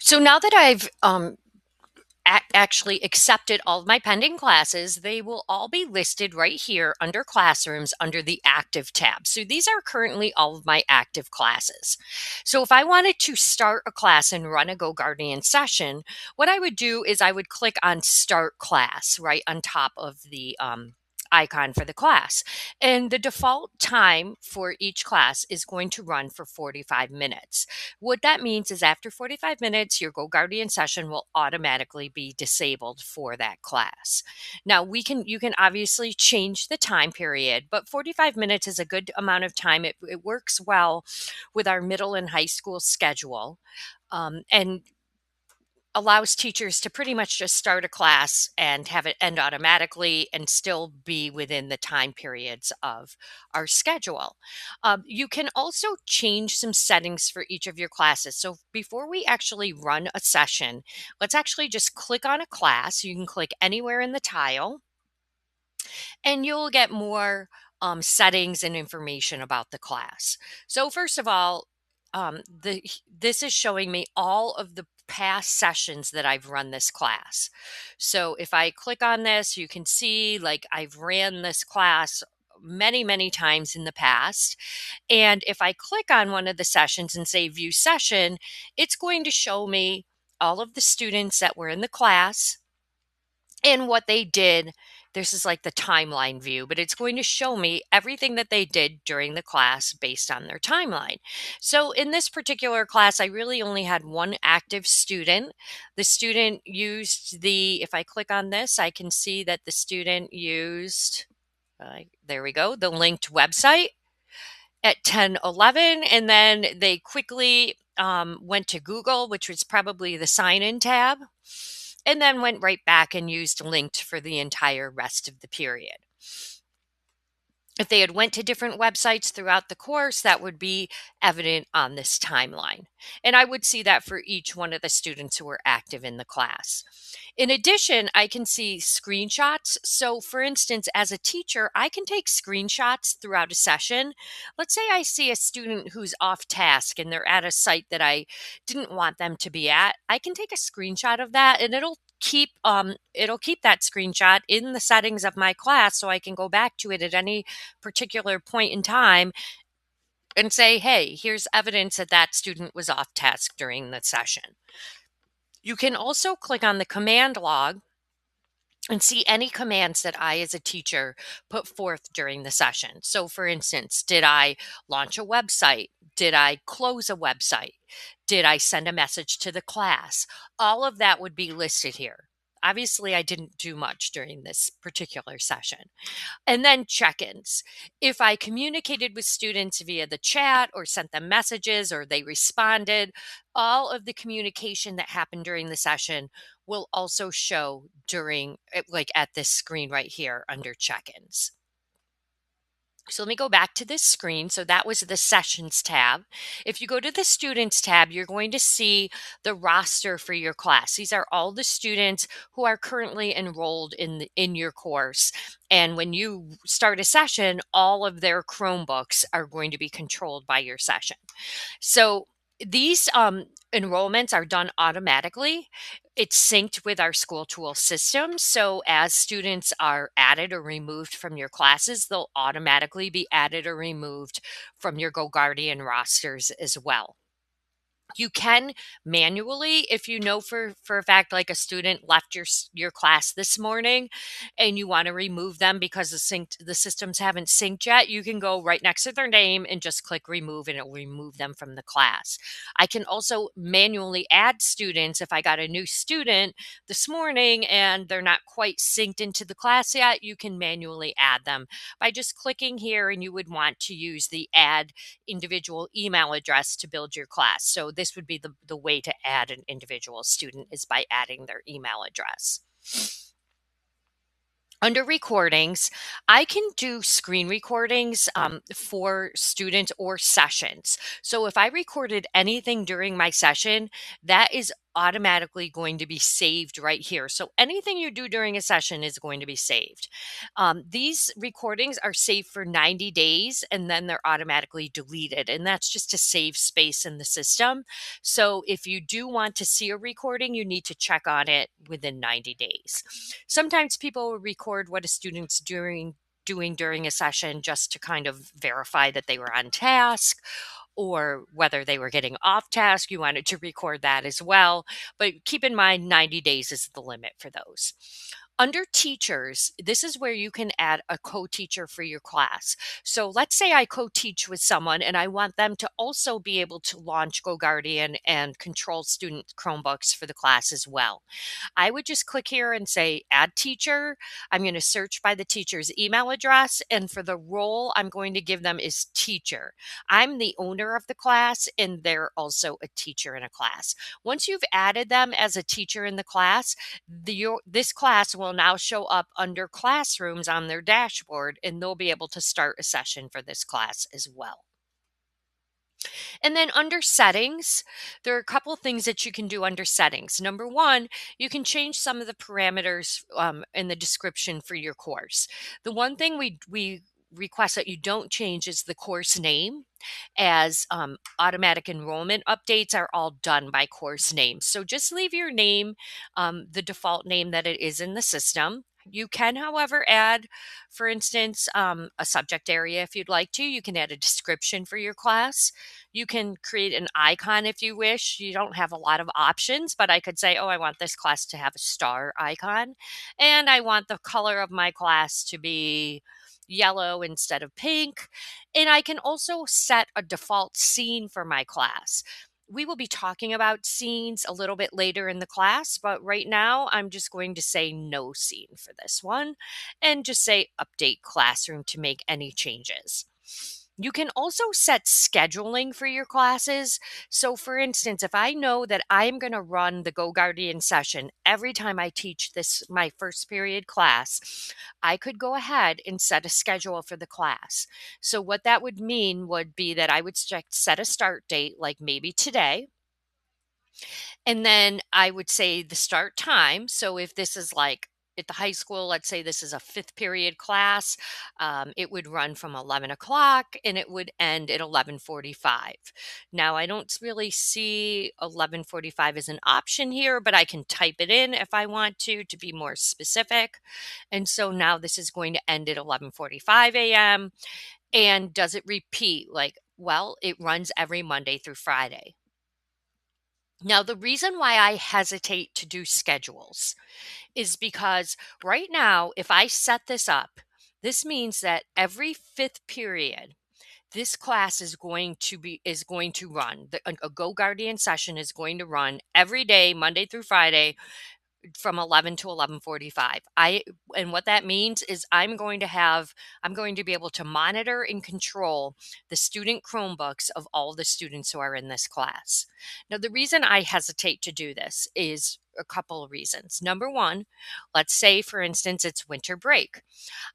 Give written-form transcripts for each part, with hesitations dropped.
So now that I've actually accepted all of my pending classes, they will all be listed right here under classrooms under the active tab. So these are currently all of my active classes. So if I wanted to start a class and run a GoGuardian session, what I would do is I would click on Start Class right on top of the icon for the class. And the default time for each class is going to run for 45 minutes. What that means is after 45 minutes, your GoGuardian session will automatically be disabled for that class. Now, you can obviously change the time period, but 45 minutes is a good amount of time. It works well with our middle and high school schedule. And allows teachers to pretty much just start a class and have it end automatically and still be within the time periods of our schedule. You can also change some settings for each of your classes. So before we actually run a session, let's actually just click on a class. You can click anywhere in the tile and you'll get more settings and information about the class. So first of all, this is showing me all of the past sessions that I've run this class. So if I click on this, you can see like I've ran this class many times in the past. And if I click on one of the sessions and say view session, it's going to show me all of the students that were in the class and what they did. This is like the timeline view, but it's going to show me everything that they did during the class based on their timeline. So in this particular class, I really only had one active student. The student used if I click on this, I can see that the student used, there we go, the linked website at 10:11, and then they quickly went to Google, which was probably the sign in tab, and then went right back and used linked for the entire rest of the period. If they had went to different websites throughout the course, that would be evident on this timeline. And I would see that for each one of the students who were active in the class. In addition, I can see screenshots. So for instance, as a teacher, I can take screenshots throughout a session. Let's say I see a student who's off task and they're at a site that I didn't want them to be at. I can take a screenshot of that and it'll keep that screenshot in the settings of my class so I can go back to it at any particular point in time and say, hey, here's evidence that that student was off task during the session. You can also click on the command log and see any commands that I, as a teacher, put forth during the session. So, for instance, did I launch a website? Did I close a website? Did I send a message to the class? All of that would be listed here. Obviously, I didn't do much during this particular session. And then check-ins. If I communicated with students via the chat or sent them messages or they responded, all of the communication that happened during the session will also show like at this screen right here under check-ins. So let me go back to this screen. So that was the sessions tab. If you go to the students tab, you're going to see the roster for your class. These are all the students who are currently enrolled in your course. And when you start a session, all of their Chromebooks are going to be controlled by your session. So these enrollments are done automatically. It's synced with our school tool system. So as students are added or removed from your classes, they'll automatically be added or removed from your GoGuardian rosters as well. You can manually, if you know for a fact, like a student left your class this morning and you want to remove them because the systems haven't synced yet, you can go right next to their name and just click remove and it'll remove them from the class. I can also manually add students if I got a new student this morning and they're not quite synced into the class yet. You can manually add them by just clicking here, and you would want to use the add individual email address to build your class. So this would be the way to add an individual student is by adding their email address. Under recordings, I can do screen recordings for students or sessions. So if I recorded anything during my session, that is automatically going to be saved right here. So anything you do during a session is going to be saved. These recordings are saved for 90 days and then they're automatically deleted. And that's just to save space in the system. So if you do want to see a recording, you need to check on it within 90 days. Sometimes people will record what a student's doing during a session just to kind of verify that they were on task or whether they were getting off task. You wanted to record that as well. But keep in mind, 90 days is the limit for those. Under teachers, this is where you can add a co-teacher for your class. So let's say I co-teach with someone and I want them to also be able to launch GoGuardian and control student Chromebooks for the class as well. I would just click here and say add teacher. I'm going to search by the teacher's email address. And for the role I'm going to give them is teacher. I'm the owner of the class and they're also a teacher in a class. Once you've added them as a teacher in the class, this class will now show up under classrooms on their dashboard and they'll be able to start a session for this class as well. And then under settings, there are a couple of things that you can do under settings. Number one, you can change some of the parameters in the description for your course. The one thing we request that you don't change is the course name, as automatic enrollment updates are all done by course name. So just leave your name, the default name that it is in the system. You can, however, add, for instance, a subject area if you'd like to. You can add a description for your class. You can create an icon if you wish. You don't have a lot of options, but I could say, oh, I want this class to have a star icon, and I want the color of my class to be yellow instead of pink. And I can also set a default scene for my class. We will be talking about scenes a little bit later in the class, but right now I'm just going to say no scene for this one and just say update classroom to make any changes. You can also set scheduling for your classes. So, for instance, if I know that I'm going to run the GoGuardian session every time I teach my first period class, I could go ahead and set a schedule for the class. So, what that would mean would be that I would set a start date, like maybe today. And then I would say the start time. So if this is like at the high school, let's say this is a fifth period class, it would run from 11 o'clock and it would end at 11:45. Now, I don't really see 11:45 as an option here, but I can type it in if I want to be more specific. And so now this is going to end at 11:45 a.m. And does it repeat? Well, it runs every Monday through Friday. Now, the reason why I hesitate to do schedules is because right now, if I set this up, this means that every fifth period, this class is going to run. A Go Guardian session is going to run every day, Monday through Friday, from 11 to 11:45. And what that means is I'm going to be able to monitor and control the student Chromebooks of all the students who are in this class. Now, the reason I hesitate to do this is a couple of reasons. Number one, let's say, for instance, it's winter break.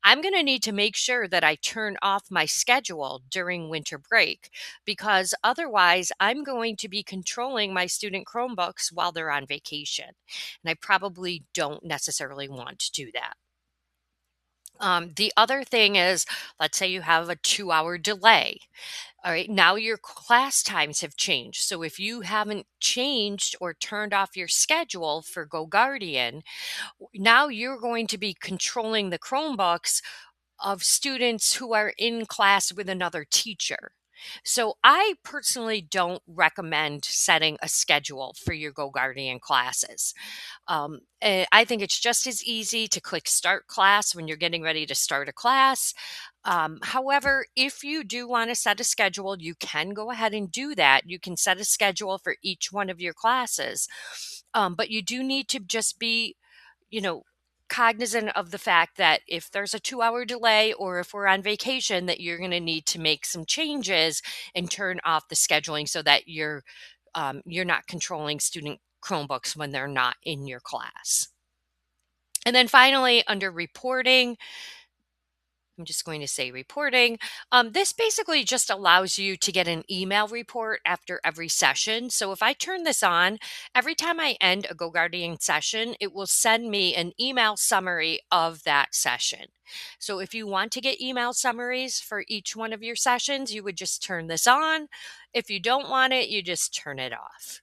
I'm going to need to make sure that I turn off my schedule during winter break because otherwise I'm going to be controlling my student Chromebooks while they're on vacation. And I probably don't necessarily want to do that. The other thing is, let's say you have a 2-hour delay. All right, now your class times have changed. So if you haven't changed or turned off your schedule for GoGuardian, now you're going to be controlling the Chromebooks of students who are in class with another teacher. So I personally don't recommend setting a schedule for your GoGuardian classes. I think it's just as easy to click start class when you're getting ready to start a class. However, if you do want to set a schedule, you can go ahead and do that. You can set a schedule for each one of your classes. But you do need to just be, you know, cognizant of the fact that if there's a 2-hour delay or if we're on vacation, that you're going to need to make some changes and turn off the scheduling so that you're not controlling student Chromebooks when they're not in your class. And then finally, under reporting, I'm just going to say reporting. This basically just allows you to get an email report after every session. So if I turn this on, every time I end a GoGuardian session, it will send me an email summary of that session. So if you want to get email summaries for each one of your sessions, you would just turn this on. If you don't want it, you just turn it off.